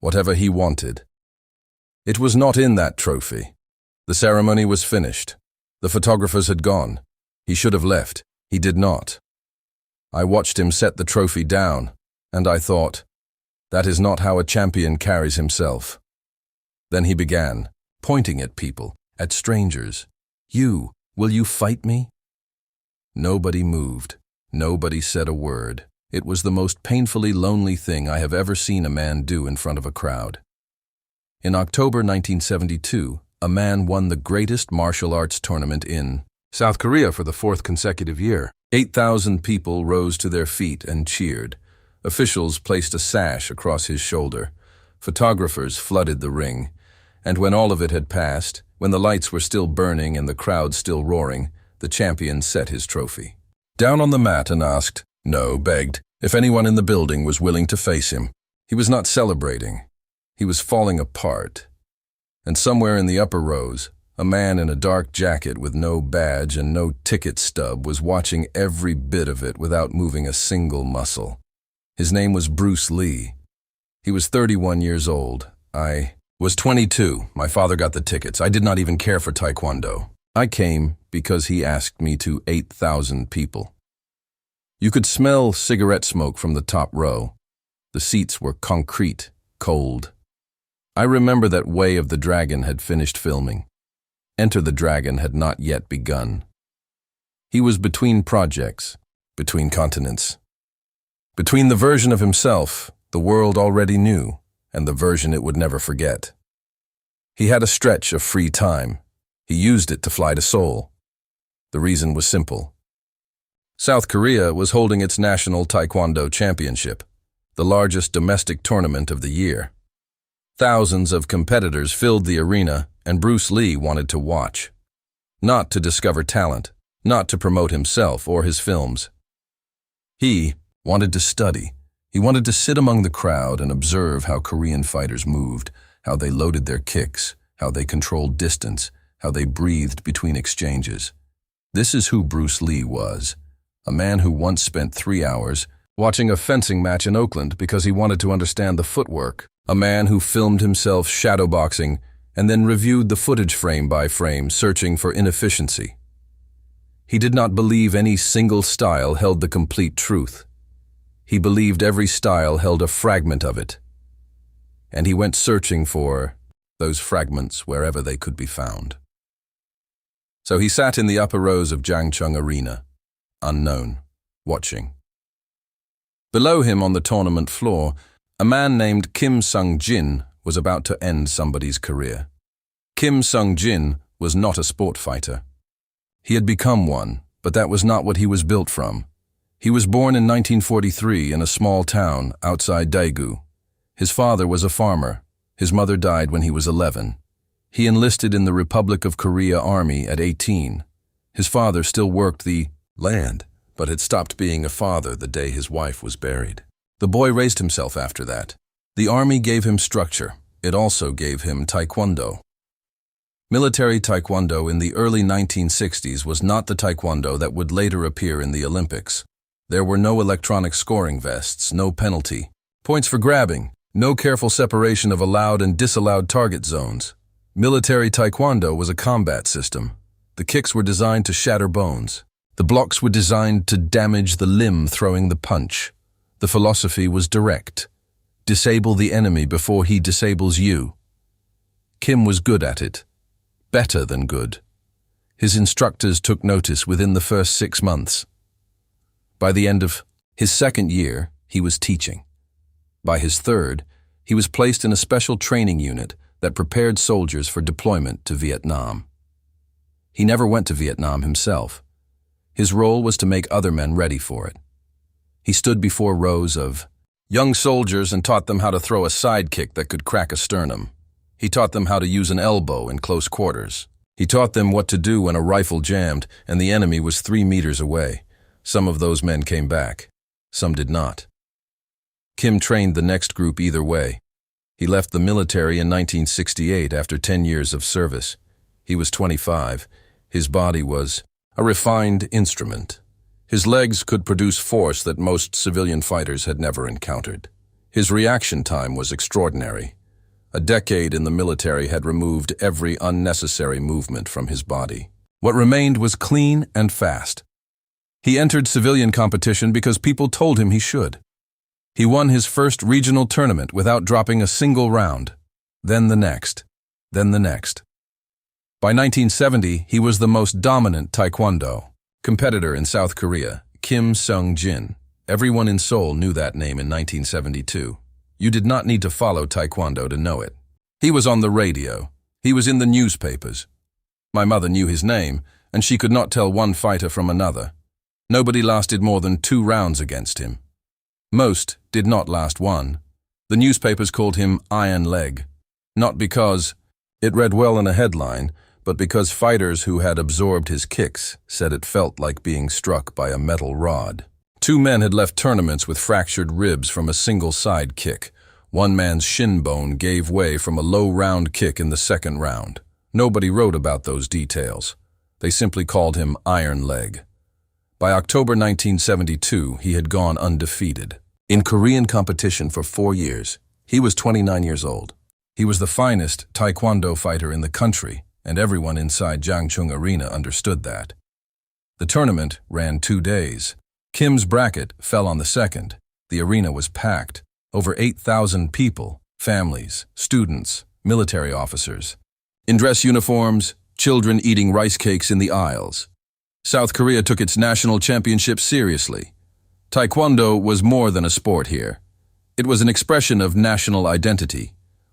whatever he wanted. It was not in that trophy. The ceremony was finished. The photographers had gone. He should have left. He did not. I watched him set the trophy down, and I thought, that is not how a champion carries himself. Then he began, pointing at people, at strangers. Will you fight me? Nobody moved. Nobody said a word. It was the most painfully lonely thing I have ever seen a man do in front of a crowd. In October 1972, a man won the greatest martial arts tournament in South Korea for the fourth consecutive year. 8,000 people rose to their feet and cheered. Officials placed a sash across his shoulder. Photographers flooded the ring. And when all of it had passed, when the lights were still burning and the crowd still roaring, the champion set his trophy down on the mat and begged, if anyone in the building was willing to face him. He was not celebrating. He was falling apart. And somewhere in the upper rows, a man in a dark jacket with no badge and no ticket stub was watching every bit of it without moving a single muscle. His name was Bruce Lee. He was 31 years old. I was 22. My father got the tickets. I did not even care for Taekwondo. I came because he asked me to 8,000 people. You could smell cigarette smoke from the top row. The seats were concrete, cold. I remember that Way of the Dragon had finished filming. Enter the Dragon had not yet begun. He was between projects, between continents. Between the version of himself the world already knew and the version it would never forget. He had a stretch of free time. He used it to fly to Seoul. The reason was simple. South Korea was holding its National Taekwondo Championship, the largest domestic tournament of the year. Thousands of competitors filled the arena, and Bruce Lee wanted to watch. Not to discover talent, not to promote himself or his films. He wanted to study. He wanted to sit among the crowd and observe how Korean fighters moved, how they loaded their kicks, how they controlled distance, how they breathed between exchanges. This is who Bruce Lee was, a man who once spent 3 hours watching a fencing match in Oakland because he wanted to understand the footwork, a man who filmed himself shadowboxing and then reviewed the footage frame by frame, searching for inefficiency. He did not believe any single style held the complete truth. He believed every style held a fragment of it, and he went searching for those fragments wherever they could be found. So he sat in the upper rows of Jangchung Arena, unknown, watching. Below him on the tournament floor, a man named Seung Jin was about to end somebody's career. Seung Jin was not a sport fighter. He had become one, but that was not what he was built from. He was born in 1943 in a small town outside Daegu. His father was a farmer. His mother died when he was 11. He enlisted in the Republic of Korea Army at 18. His father still worked the land, but had stopped being a father the day his wife was buried. The boy raised himself after that. The army gave him structure. It also gave him Taekwondo. Military Taekwondo in the early 1960s was not the Taekwondo that would later appear in the Olympics. There were no electronic scoring vests, no penalty, points for grabbing, no careful separation of allowed and disallowed target zones. Military Taekwondo was a combat system. The kicks were designed to shatter bones. The blocks were designed to damage the limb throwing the punch. The philosophy was direct. Disable the enemy before he disables you. Kim was good at it. Better than good. His instructors took notice within the first 6 months. By the end of his second year, he was teaching. By his third, he was placed in a special training unit that prepared soldiers for deployment to Vietnam. He never went to Vietnam himself. His role was to make other men ready for it. He stood before rows of young soldiers and taught them how to throw a side kick that could crack a sternum. He taught them how to use an elbow in close quarters. He taught them what to do when a rifle jammed and the enemy was 3 meters away. Some of those men came back. Some did not. Kim trained the next group either way. He left the military in 1968 after 10 years of service. He was 25. His body was a refined instrument. His legs could produce force that most civilian fighters had never encountered. His reaction time was extraordinary. A decade in the military had removed every unnecessary movement from his body. What remained was clean and fast. He entered civilian competition because people told him he should. He won his first regional tournament without dropping a single round. Then the next. Then the next. By 1970, he was the most dominant Taekwondo competitor in South Korea, Seung Jin. Everyone in Seoul knew that name in 1972. You did not need to follow Taekwondo to know it. He was on the radio. He was in the newspapers. My mother knew his name, and she could not tell one fighter from another. Nobody lasted more than 2 rounds against him. Most did not last one. The newspapers called him Iron Leg, not because it read well in a headline, but because fighters who had absorbed his kicks said it felt like being struck by a metal rod. 2 men had left tournaments with fractured ribs from a single side kick. One man's shin bone gave way from a low round kick in the second round. Nobody wrote about those details. They simply called him Iron Leg. By October 1972, he had gone undefeated. In Korean competition for 4 years, he was 29 years old. He was the finest Taekwondo fighter in the country, and everyone inside Jangchung Arena understood that. The tournament ran 2 days. Kim's bracket fell on the second. The arena was packed. Over 8,000 people, families, students, military officers. In dress uniforms, children eating rice cakes in the aisles. South Korea took its national championship seriously. Taekwondo was more than a sport here. It was an expression of national identity.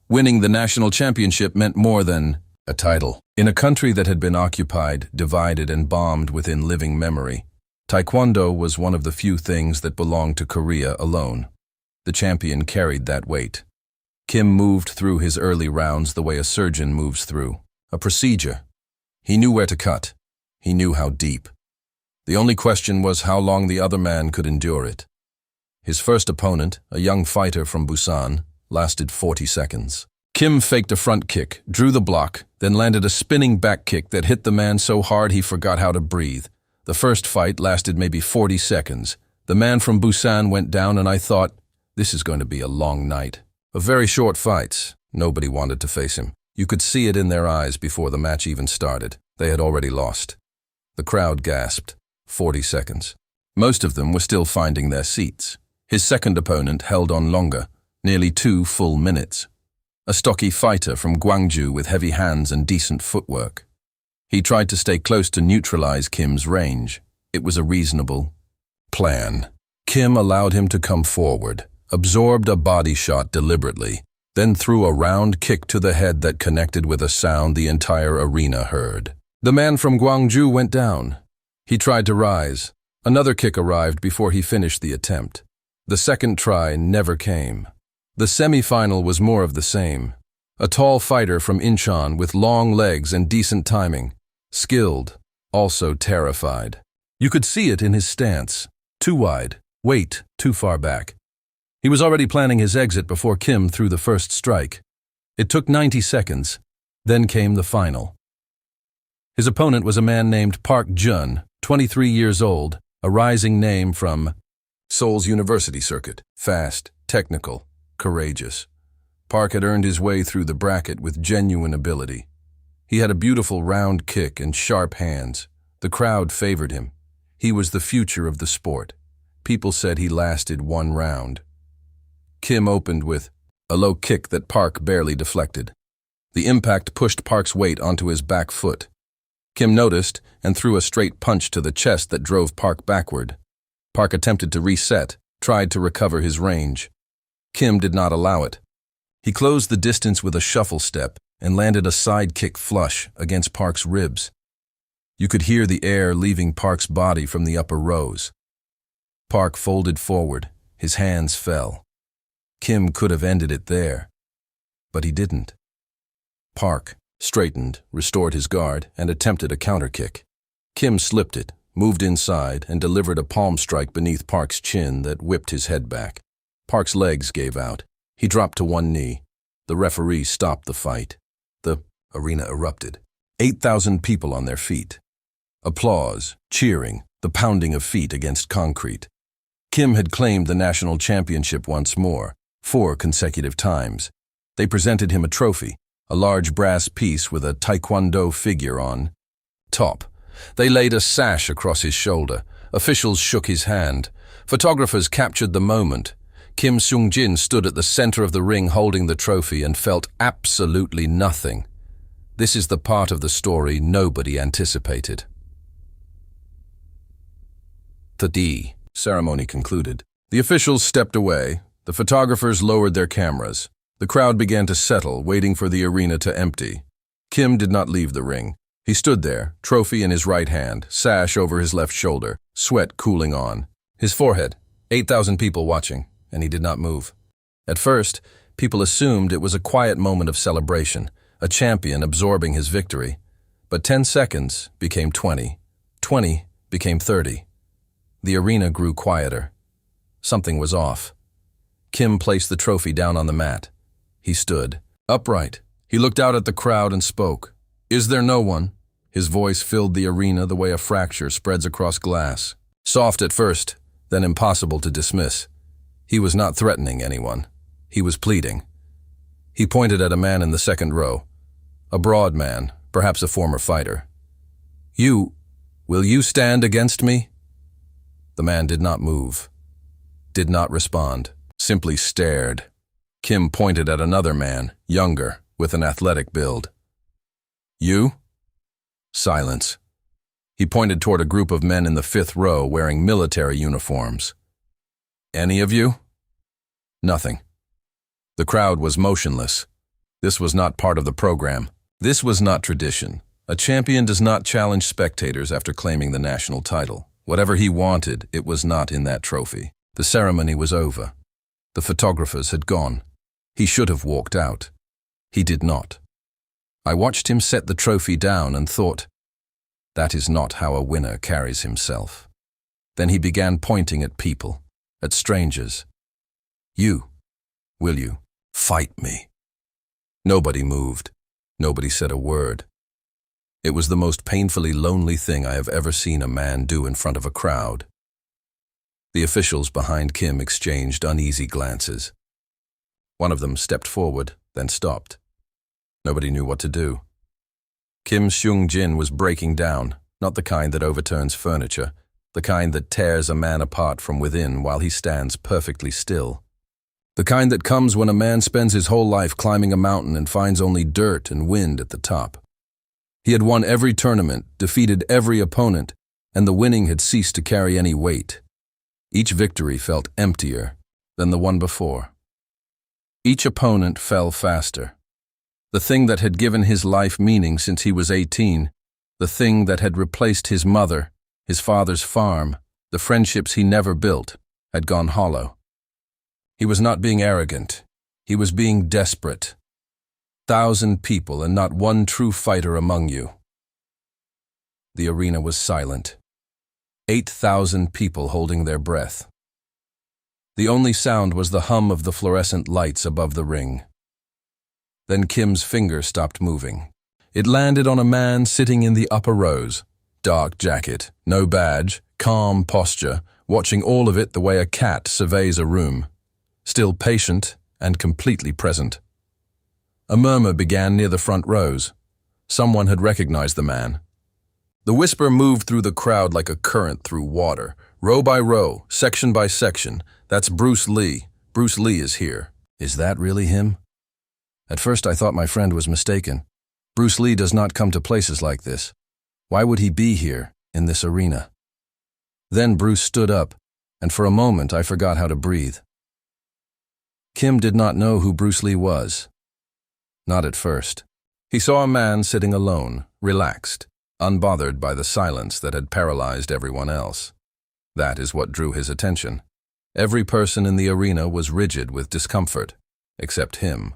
Winning the national championship meant more than a title. In a country that had been occupied, divided, and bombed within living memory, Taekwondo was one of the few things that belonged to Korea alone. The champion carried that weight. Kim moved through his early rounds the way a surgeon moves through. A procedure. He knew where to cut. He knew how deep. The only question was how long the other man could endure it. His first opponent, a young fighter from Busan, lasted 40 seconds. Kim faked a front kick, drew the block, then landed a spinning back kick that hit the man so hard he forgot how to breathe. The first fight lasted maybe 40 seconds. The man from Busan went down and I thought, this is going to be a long night. Of very short fights, nobody wanted to face him. You could see it in their eyes before the match even started. They had already lost. The crowd gasped. 40 seconds. Most of them were still finding their seats. His second opponent held on longer, nearly 2 full minutes. A stocky fighter from Gwangju with heavy hands and decent footwork. He tried to stay close to neutralize Kim's range. It was a reasonable plan. Kim allowed him to come forward, absorbed a body shot deliberately, then threw a round kick to the head that connected with a sound the entire arena heard. The man from Gwangju went down. He tried to rise. Another kick arrived before he finished the attempt. The second try never came. The semi-final was more of the same. A tall fighter from Incheon with long legs and decent timing. Skilled, also terrified. You could see it in his stance. Too wide, weight too far back. He was already planning his exit before Kim threw the first strike. It took 90 seconds. Then came the final. His opponent was a man named Park Jun, 23 years old, a rising name from Seoul's university circuit. Fast, technical, courageous. Park had earned his way through the bracket with genuine ability. He had a beautiful round kick and sharp hands. The crowd favored him. He was the future of the sport. People said he lasted 1 round. Kim opened with a low kick that Park barely deflected. The impact pushed Park's weight onto his back foot. Kim noticed and threw a straight punch to the chest that drove Park backward. Park attempted to reset, tried to recover his range. Kim did not allow it. He closed the distance with a shuffle step and landed a side kick flush against Park's ribs. You could hear the air leaving Park's body from the upper rows. Park folded forward. His hands fell. Kim could have ended it there, but he didn't. Park straightened, restored his guard, and attempted a counter kick. Kim slipped it, moved inside, and delivered a palm strike beneath Park's chin that whipped his head back. Park's legs gave out. He dropped to one knee. The referee stopped the fight. The arena erupted. 8,000 people on their feet. Applause, cheering, the pounding of feet against concrete. Kim had claimed the national championship once more. 4 consecutive times. They presented him a trophy, a large brass piece with a Taekwondo figure on top. They laid a sash across his shoulder. Officials shook his hand. Photographers captured the moment. Seung Jin stood at the center of the ring holding the trophy and felt absolutely nothing. This is the part of the story nobody anticipated. The ceremony concluded. The officials stepped away. The photographers lowered their cameras. The crowd began to settle, waiting for the arena to empty. Kim did not leave the ring. He stood there, trophy in his right hand, sash over his left shoulder, sweat cooling on. His forehead, 8,000 people watching, and he did not move. At first, people assumed it was a quiet moment of celebration, a champion absorbing his victory. But 10 seconds became 20. 20 became 30. The arena grew quieter. Something was off. Kim placed the trophy down on the mat. He stood, upright. He looked out at the crowd and spoke. "Is there no one?" His voice filled the arena the way a fracture spreads across glass. Soft at first, then impossible to dismiss. He was not threatening anyone. He was pleading. He pointed at a man in the second row. A broad man, perhaps a former fighter. Will you stand against me?" The man did not move, did not respond, simply stared. Kim pointed at another man, younger, with an athletic build. "You?" Silence. He pointed toward a group of men in the 5th row wearing military uniforms. "Any of you?" Nothing. The crowd was motionless. This was not part of the program. This was not tradition. A champion does not challenge spectators after claiming the national title. Whatever he wanted, it was not in that trophy. The ceremony was over. The photographers had gone. He should have walked out. He did not. I watched him set the trophy down and thought, that is not how a winner carries himself. Then he began pointing at people, at strangers. Will you fight me?" Nobody moved. Nobody said a word. It was the most painfully lonely thing I have ever seen a man do in front of a crowd. The officials behind Kim exchanged uneasy glances. One of them stepped forward, then stopped. Nobody knew what to do. Seung Jin was breaking down, not the kind that overturns furniture, the kind that tears a man apart from within while he stands perfectly still. The kind that comes when a man spends his whole life climbing a mountain and finds only dirt and wind at the top. He had won every tournament, defeated every opponent, and the winning had ceased to carry any weight. Each victory felt emptier than the one before. Each opponent fell faster. The thing that had given his life meaning since he was 18, the thing that had replaced his mother, his father's farm, the friendships he never built, had gone hollow. He was not being arrogant. He was being desperate. 1,000 people and not one true fighter among you. The arena was silent. 8,000 people holding their breath. The only sound was the hum of the fluorescent lights above the ring. Then Kim's finger stopped moving. It landed on a man sitting in the upper rows. Dark jacket, no badge, calm posture, watching all of it the way a cat surveys a room. Still patient and completely present. A murmur began near the front rows. Someone had recognized the man. The whisper moved through the crowd like a current through water. Row by row, section by section. "That's Bruce Lee. Bruce Lee is here." Is that really him? At first I thought my friend was mistaken. Bruce Lee does not come to places like this. Why would he be here, in this arena? Then Bruce stood up, and for a moment I forgot how to breathe. Kim did not know who Bruce Lee was. Not at first. He saw a man sitting alone, relaxed, unbothered by the silence that had paralyzed everyone else. That is what drew his attention. Every person in the arena was rigid with discomfort, except him.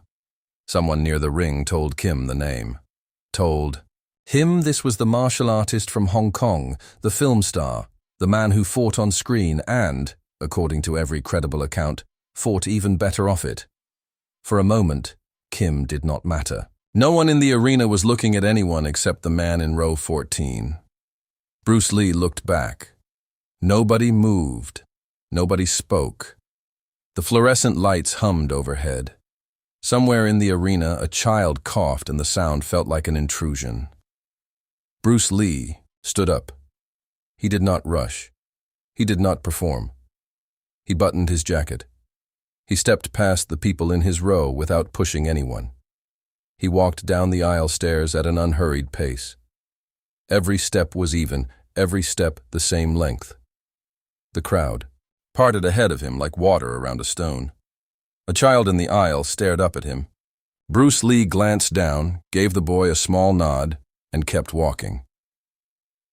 Someone near the ring told Kim the name. Told him this was the martial artist from Hong Kong, the film star, the man who fought on screen and, according to every credible account, fought even better off it. For a moment, Kim did not matter. No one in the arena was looking at anyone except the man in row 14. Bruce Lee looked back. Nobody moved. Nobody spoke. The fluorescent lights hummed overhead. Somewhere in the arena, a child coughed and the sound felt like an intrusion. Bruce Lee stood up. He did not rush. He did not perform. He buttoned his jacket. He stepped past the people in his row without pushing anyone. He walked down the aisle stairs at an unhurried pace. Every step was even, every step the same length. The crowd parted ahead of him like water around a stone. A child in the aisle stared up at him. Bruce Lee glanced down, gave the boy a small nod, and kept walking.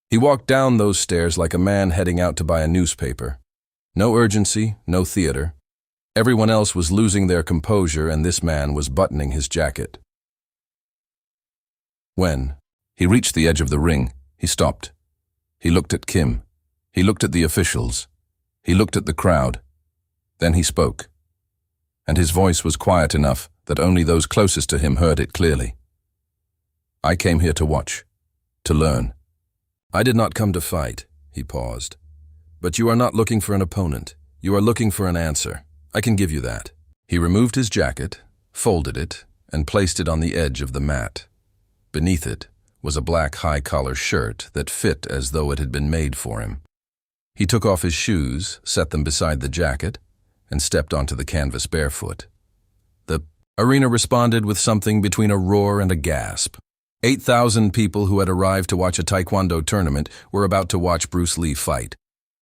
He walked down those stairs like a man heading out to buy a newspaper. No urgency, no theater. Everyone else was losing their composure, and this man was buttoning his jacket. When he reached the edge of the ring, he stopped. He looked at Kim. He looked at the officials. He looked at the crowd. Then he spoke. And his voice was quiet enough that only those closest to him heard it clearly. I came here to watch, to learn. I did not come to fight, he paused. But you are not looking for an opponent. You are looking for an answer. I can give you that. He removed his jacket, folded it, and placed it on the edge of the mat. Beneath it was a black high-collar shirt that fit as though it had been made for him. He took off his shoes, set them beside the jacket, and stepped onto the canvas barefoot. The arena responded with something between a roar and a gasp. 8,000 people who had arrived to watch a Taekwondo tournament were about to watch Bruce Lee fight.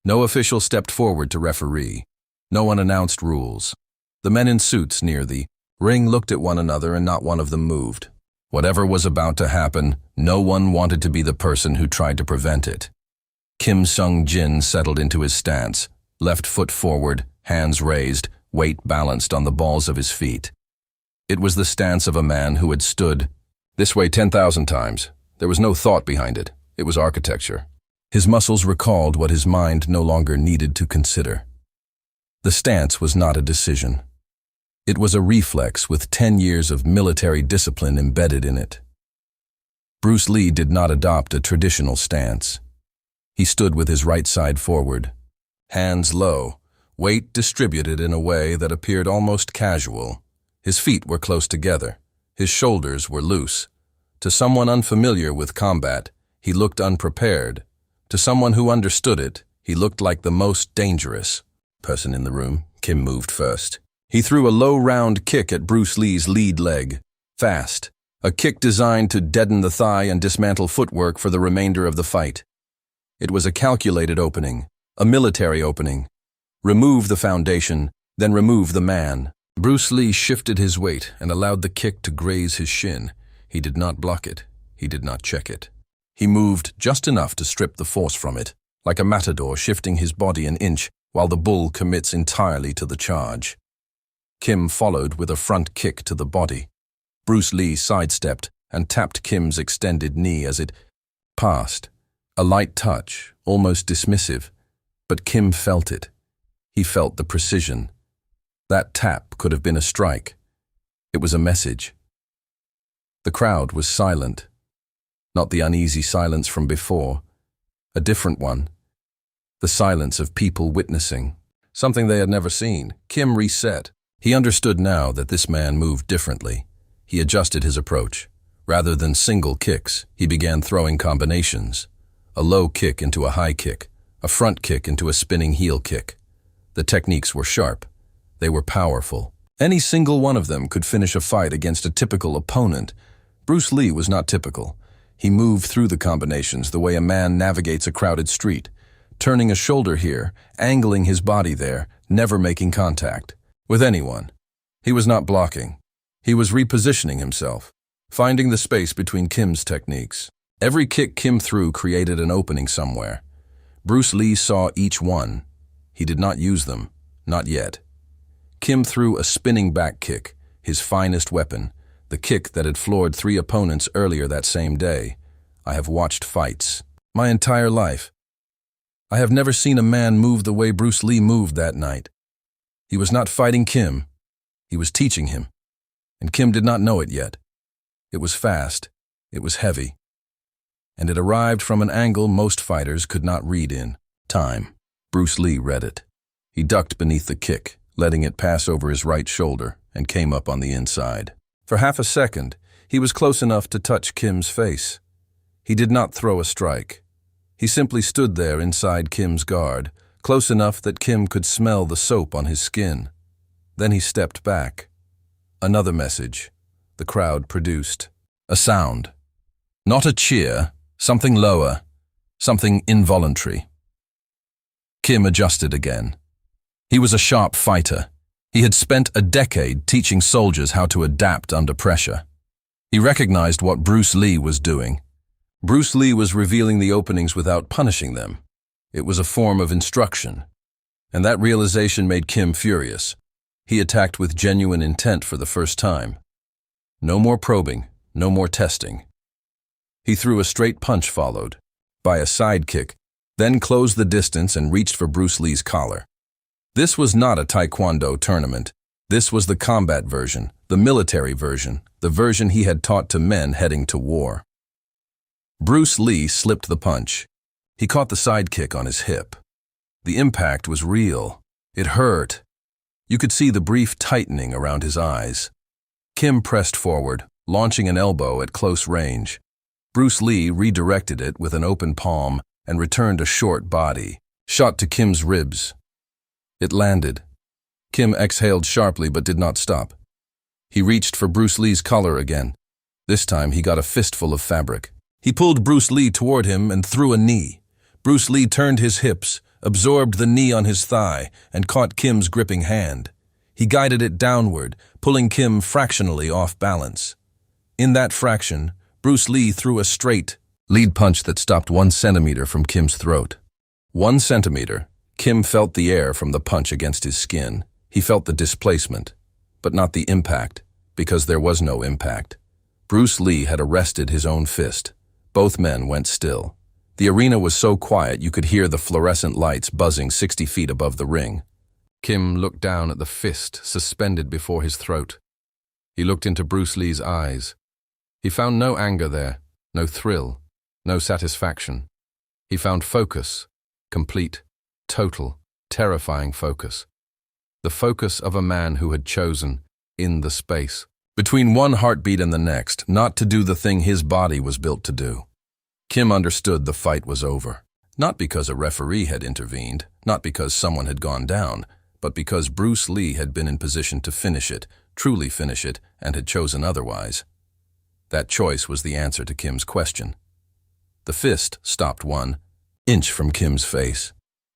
No official stepped forward to referee. No one announced rules. The men in suits near the ring looked at one another and not one of them moved. Whatever was about to happen, no one wanted to be the person who tried to prevent it. Seung Jin settled into his stance, left foot forward, hands raised, weight balanced on the balls of his feet. It was the stance of a man who had stood this way 10,000 times. There was no thought behind it. It was architecture. His muscles recalled what his mind no longer needed to consider. The stance was not a decision. It was a reflex with 10 years of military discipline embedded in it. Bruce Lee did not adopt a traditional stance. He stood with his right side forward, hands low, weight distributed in a way that appeared almost casual. His feet were close together. His shoulders were loose. To someone unfamiliar with combat, he looked unprepared. To someone who understood it, he looked like the most dangerous person in the room. Kim moved first. He threw a low round kick at Bruce Lee's lead leg. Fast. A kick designed to deaden the thigh and dismantle footwork for the remainder of the fight. It was a calculated opening, a military opening. Remove the foundation, then remove the man. Bruce Lee shifted his weight and allowed the kick to graze his shin. He did not block it. He did not check it. He moved just enough to strip the force from it, like a matador shifting his body an inch while the bull commits entirely to the charge. Kim followed with a front kick to the body. Bruce Lee sidestepped and tapped Kim's extended knee as it passed. A light touch, almost dismissive, but Kim felt it. He felt the precision. That tap could have been a strike. It was a message. The crowd was silent. Not the uneasy silence from before. A different one. The silence of people witnessing. Something they had never seen. Kim reset. He understood now that this man moved differently. He adjusted his approach. Rather than single kicks, he began throwing combinations. A low kick into a high kick. A front kick into a spinning heel kick. The techniques were sharp. They were powerful. Any single one of them could finish a fight against a typical opponent. Bruce Lee was not typical. He moved through the combinations the way a man navigates a crowded street, turning a shoulder here, angling his body there, never making contact with anyone. He was not blocking. He was repositioning himself, finding the space between Kim's techniques. Every kick Kim threw created an opening somewhere. Bruce Lee saw each one. He did not use them, not yet. Kim threw a spinning back kick, his finest weapon, the kick that had floored 3 opponents earlier that same day. I have watched fights my entire life. I have never seen a man move the way Bruce Lee moved that night. He was not fighting Kim. He was teaching him. And Kim did not know it yet. It was fast. It was heavy. And it arrived from an angle most fighters could not read in time. Bruce Lee read it. He ducked beneath the kick, letting it pass over his right shoulder, and came up on the inside. For half a second, he was close enough to touch Kim's face. He did not throw a strike. He simply stood there inside Kim's guard, close enough that Kim could smell the soap on his skin. Then he stepped back. Another message. The crowd produced. A sound. Not a cheer, something lower, something involuntary. Kim adjusted again. He was a sharp fighter. He had spent a decade teaching soldiers how to adapt under pressure. He recognized what Bruce Lee was doing. Bruce Lee was revealing the openings without punishing them. It was a form of instruction. And that realization made Kim furious. He attacked with genuine intent for the first time. No more probing, no more testing. He threw a straight punch followed by a side kick, then closed the distance and reached for Bruce Lee's collar. This was not a Taekwondo tournament. This was the combat version, the military version, the version he had taught to men heading to war. Bruce Lee slipped the punch. He caught the side kick on his hip. The impact was real. It hurt. You could see the brief tightening around his eyes. Kim pressed forward, launching an elbow at close range. Bruce Lee redirected it with an open palm and returned a short body, shot to Kim's ribs. It landed. Kim exhaled sharply but did not stop. He reached for Bruce Lee's collar again. This time he got a fistful of fabric. He pulled Bruce Lee toward him and threw a knee. Bruce Lee turned his hips, absorbed the knee on his thigh, and caught Kim's gripping hand. He guided it downward, pulling Kim fractionally off balance. In that fraction, Bruce Lee threw a straight lead punch that stopped 1 centimeter from Kim's throat. 1 centimeter. Kim felt the air from the punch against his skin. He felt the displacement, but not the impact, because there was no impact. Bruce Lee had arrested his own fist. Both men went still. The arena was so quiet you could hear the fluorescent lights buzzing 60 feet above the ring. Kim looked down at the fist suspended before his throat. He looked into Bruce Lee's eyes. He found no anger there, no thrill, no satisfaction. He found focus, complete, total, terrifying focus. The focus of a man who had chosen, in the space, between one heartbeat and the next, not to do the thing his body was built to do. Kim understood the fight was over. Not because a referee had intervened, not because someone had gone down, but because Bruce Lee had been in position to finish it, truly finish it, and had chosen otherwise. That choice was the answer to Kim's question. The fist stopped 1 inch from Kim's face.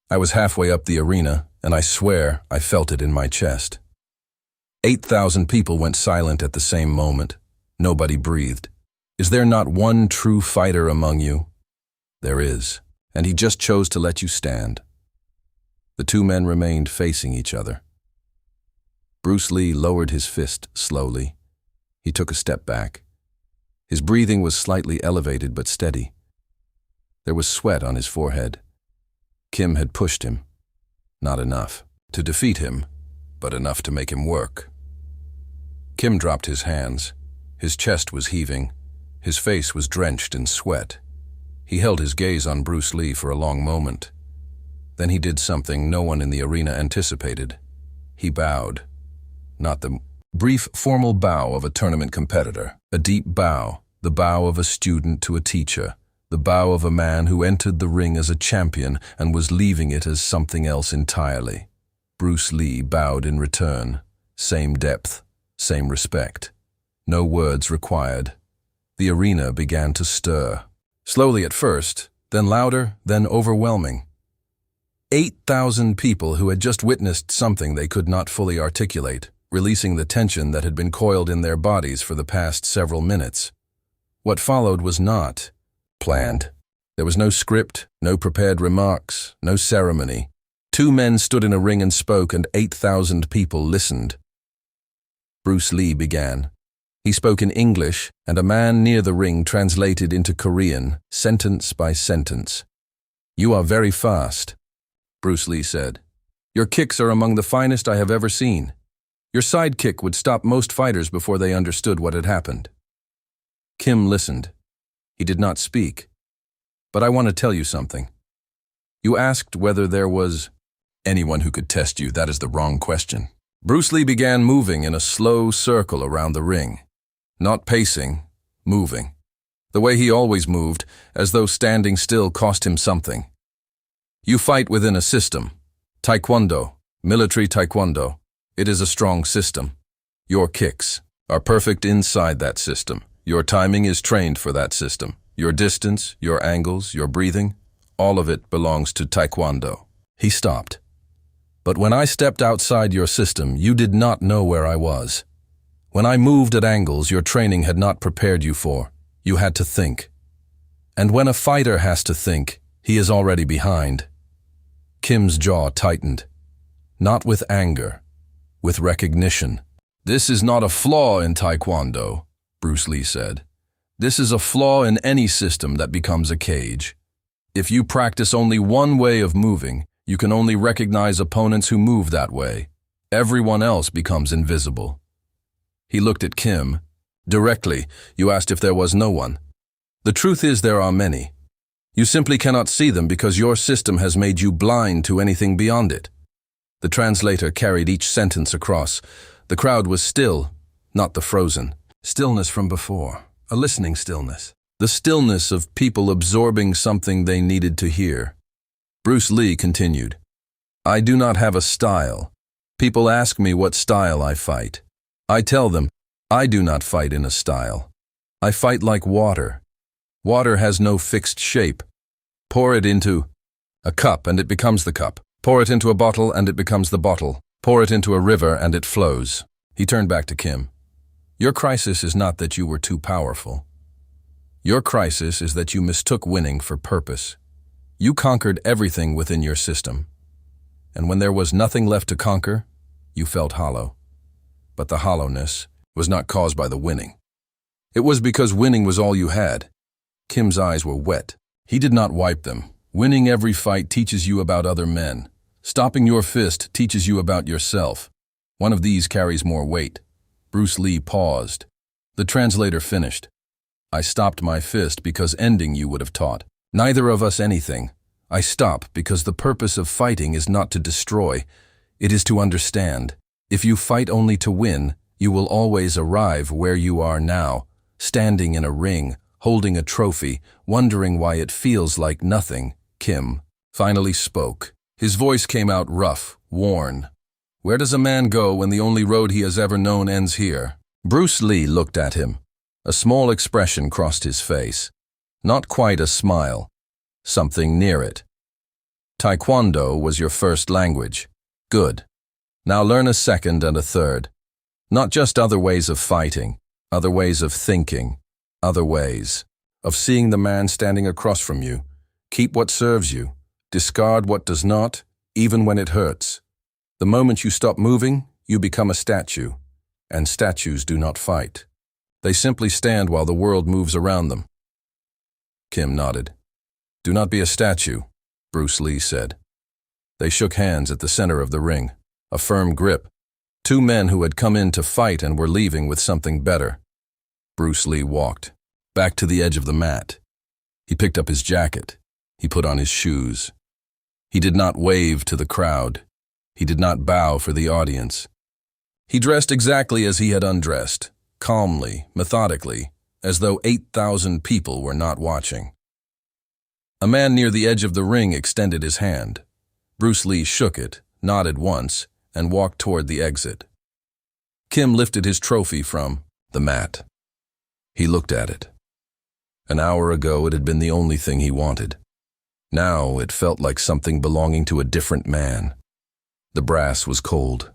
I was halfway up the arena, and I swear I felt it in my chest. 8,000 people went silent at the same moment. Nobody breathed. Is there not one true fighter among you? There is, and he just chose to let you stand. The two men remained facing each other. Bruce Lee lowered his fist slowly. He took a step back. His breathing was slightly elevated but steady. There was sweat on his forehead. Kim had pushed him. Not enough to defeat him, but enough to make him work. Kim dropped his hands. His chest was heaving. His face was drenched in sweat. He held his gaze on Bruce Lee for a long moment. Then he did something no one in the arena anticipated. He bowed. Not the brief, formal bow of a tournament competitor. A deep bow, the bow of a student to a teacher, the bow of a man who entered the ring as a champion and was leaving it as something else entirely. Bruce Lee bowed in return. Same depth, same respect. No words required. The arena began to stir. Slowly at first, then louder, then overwhelming. 8,000 people who had just witnessed something they could not fully articulate, releasing the tension that had been coiled in their bodies for the past several minutes. What followed was not planned. There was no script, no prepared remarks, no ceremony. 2 men stood in a ring and spoke, and 8,000 people listened. Bruce Lee began. He spoke in English, and a man near the ring translated into Korean, sentence by sentence. "You are very fast," Bruce Lee said. "Your kicks are among the finest I have ever seen. Your side kick would stop most fighters before they understood what had happened." Kim listened. He did not speak. "But I want to tell you something. You asked whether there was Anyone who could test you, that is the wrong question. Bruce Lee began moving in a slow circle around the ring. Not pacing, moving. The way he always moved, as though standing still cost him something. You fight within a system. Taekwondo, military Taekwondo. It is a strong system. Your kicks are perfect inside that system. Your timing is trained for that system. Your distance, your angles, your breathing, all of it belongs to Taekwondo. He stopped. But when I stepped outside your system, you did not know where I was. When I moved at angles your training had not prepared you for, you had to think. And when a fighter has to think, he is already behind. Kim's jaw tightened. Not with anger, with recognition. This is not a flaw in Taekwondo, Bruce Lee said. This is a flaw in any system that becomes a cage. If you practice only one way of moving, you can only recognize opponents who move that way. Everyone else becomes invisible. He looked at Kim. Directly, you asked if there was no one. The truth is there are many. You simply cannot see them because your system has made you blind to anything beyond it. The translator carried each sentence across. The crowd was still, not the frozen. Stillness from before, a listening stillness. The stillness of people absorbing something they needed to hear. Bruce Lee continued. I do not have a style. People ask me what style I fight. I tell them, I do not fight in a style. I fight like water. Water has no fixed shape. Pour it into a cup and it becomes the cup. Pour it into a bottle and it becomes the bottle. Pour it into a river and it flows. He turned back to Kim. Your crisis is not that you were too powerful. Your crisis is that you mistook winning for purpose. You conquered everything within your system. And when there was nothing left to conquer, you felt hollow. But the hollowness was not caused by the winning. It was because winning was all you had. Kim's eyes were wet. He did not wipe them. Winning every fight teaches you about other men. Stopping your fist teaches you about yourself. One of these carries more weight. Bruce Lee paused. The translator finished. I stopped my fist because ending you would have taught. Neither of us anything. I stop because the purpose of fighting is not to destroy. It is to understand. If you fight only to win, you will always arrive where you are now, standing in a ring, holding a trophy, wondering why it feels like nothing. Kim finally spoke. His voice came out rough, worn. Where does a man go when the only road he has ever known ends here? Bruce Lee looked at him. A small expression crossed his face. Not quite a smile. Something near it. Taekwondo was your first language. Good. Now learn a second and a third. Not just other ways of fighting, other ways of thinking, other ways of seeing the man standing across from you. Keep what serves you. Discard what does not, even when it hurts. The moment you stop moving, you become a statue. And statues do not fight. They simply stand while the world moves around them. Kim nodded. Do not be a statue, Bruce Lee said. They shook hands at the center of the ring, a firm grip. Two men who had come in to fight and were leaving with something better. Bruce Lee walked back to the edge of the mat. He picked up his jacket. He put on his shoes. He did not wave to the crowd. He did not bow for the audience. He dressed exactly as he had undressed, calmly, methodically, as though 8,000 people were not watching. A man near the edge of the ring extended his hand. Bruce Lee shook it, nodded once, and walked toward the exit. Kim lifted his trophy from the mat. He looked at it. An hour ago it had been the only thing he wanted. Now it felt like something belonging to a different man. The brass was cold.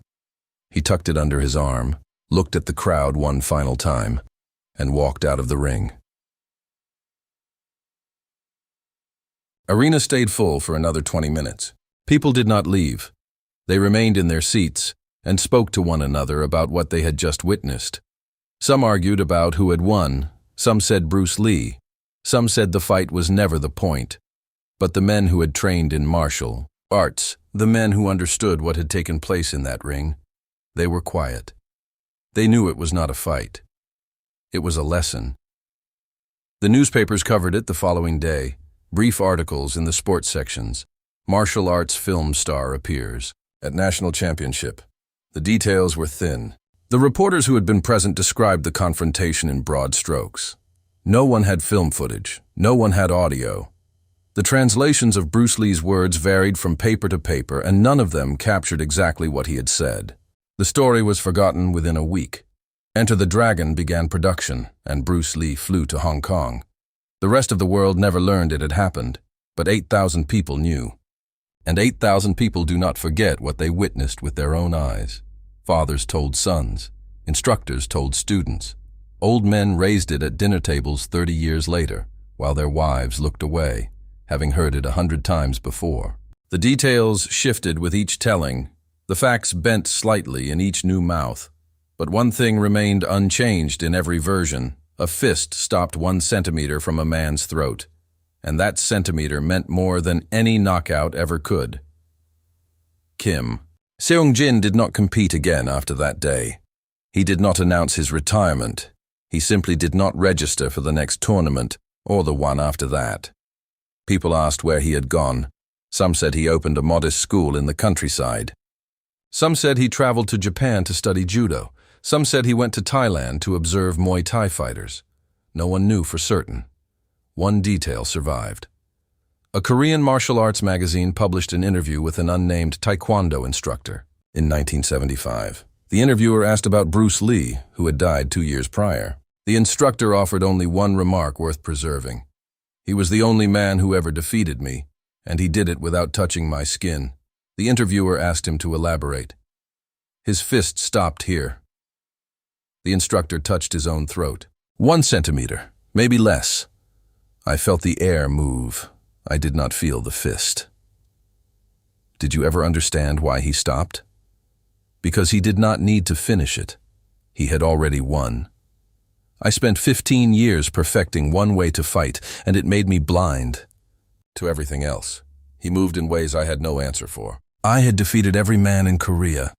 He tucked it under his arm, looked at the crowd one final time, and walked out of the ring. Arena stayed full for another 20 minutes. People did not leave. They remained in their seats and spoke to one another about what they had just witnessed. Some argued about who had won. Some said Bruce Lee. Some said the fight was never the point. But the men who had trained in martial arts, the men who understood what had taken place in that ring, they were quiet. They knew it was not a fight. It was a lesson. The newspapers covered it the following day, brief articles in the sports sections. Martial arts film star appears at national championship. The details were thin. The reporters who had been present described the confrontation in broad strokes. No one had film footage. No one had audio. The translations of Bruce Lee's words varied from paper to paper, and none of them captured exactly what he had said. The story was forgotten within a week. Enter the Dragon began production, and Bruce Lee flew to Hong Kong. The rest of the world never learned it had happened, but 8,000 people knew. And 8,000 people do not forget what they witnessed with their own eyes. Fathers told sons. Instructors told students. Old men raised it at dinner tables 30 years later, while their wives looked away, having heard it 100 times before. The details shifted with each telling. The facts bent slightly in each new mouth. But one thing remained unchanged in every version. A fist stopped 1 centimeter from a man's throat. And that centimeter meant more than any knockout ever could. Kim. Seung Jin did not compete again after that day. He did not announce his retirement. He simply did not register for the next tournament or the one after that. People asked where he had gone. Some said he opened a modest school in the countryside. Some said he traveled to Japan to study judo. Some said he went to Thailand to observe Muay Thai fighters. No one knew for certain. One detail survived. A Korean martial arts magazine published an interview with an unnamed Taekwondo instructor in 1975. The interviewer asked about Bruce Lee, who had died 2 years prior. The instructor offered only one remark worth preserving. He was the only man who ever defeated me, and he did it without touching my skin. The interviewer asked him to elaborate. His fist stopped here. The instructor touched his own throat. 1 centimeter, maybe less. I felt the air move. I did not feel the fist. Did you ever understand why he stopped? Because he did not need to finish it. He had already won. I spent 15 years perfecting one way to fight, and it made me blind to everything else. He moved in ways I had no answer for. I had defeated every man in Korea.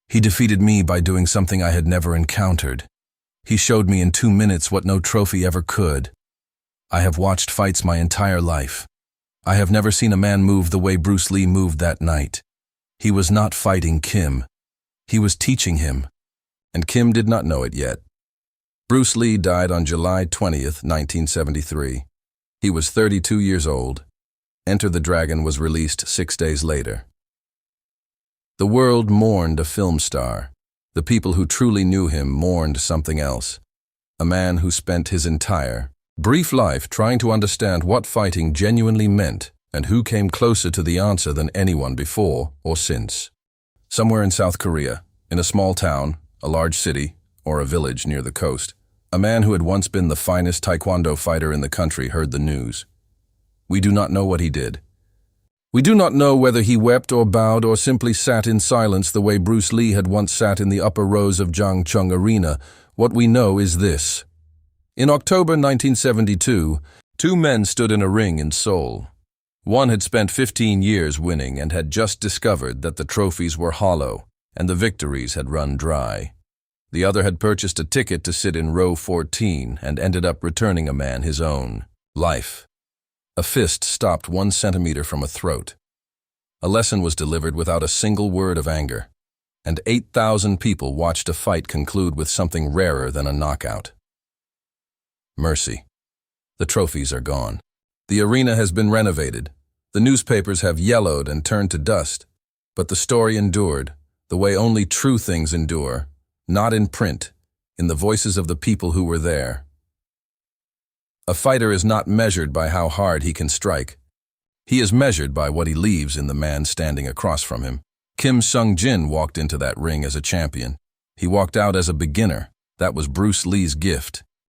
He defeated me by doing something I had never encountered. He showed me in 2 minutes what no trophy ever could. I have watched fights my entire life. I have never seen a man move the way Bruce Lee moved that night. He was not fighting Kim. He was teaching him, and Kim did not know it yet. Bruce Lee died on July 20th, 1973. He was 32 years old. Enter the Dragon was released 6 days later. The world mourned a film star. The people who truly knew him mourned something else. A man who spent his entire, brief life trying to understand what fighting genuinely meant and who came closer to the answer than anyone before or since. Somewhere in South Korea, in a small town, a large city, or a village near the coast, a man who had once been the finest Taekwondo fighter in the country heard the news. We do not know what he did. We do not know whether he wept or bowed or simply sat in silence the way Bruce Lee had once sat in the upper rows of Jangcheon Arena. What we know is this. In October 1972, 2 men stood in a ring in Seoul. One had spent 15 years winning and had just discovered that the trophies were hollow and the victories had run dry. The other had purchased a ticket to sit in row 14 and ended up returning a man his own life. A fist stopped 1 centimeter from a throat. A lesson was delivered without a single word of anger, and 8,000 people watched a fight conclude with something rarer than a knockout. Mercy. The trophies are gone. The arena has been renovated. The newspapers have yellowed and turned to dust, but the story endured, the way only true things endure, not in print, in the voices of the people who were there. A fighter is not measured by how hard he can strike. He is measured by what he leaves in the man standing across from him. Seung Jin walked into that ring as a champion. He walked out as a beginner. That was Bruce Lee's gift.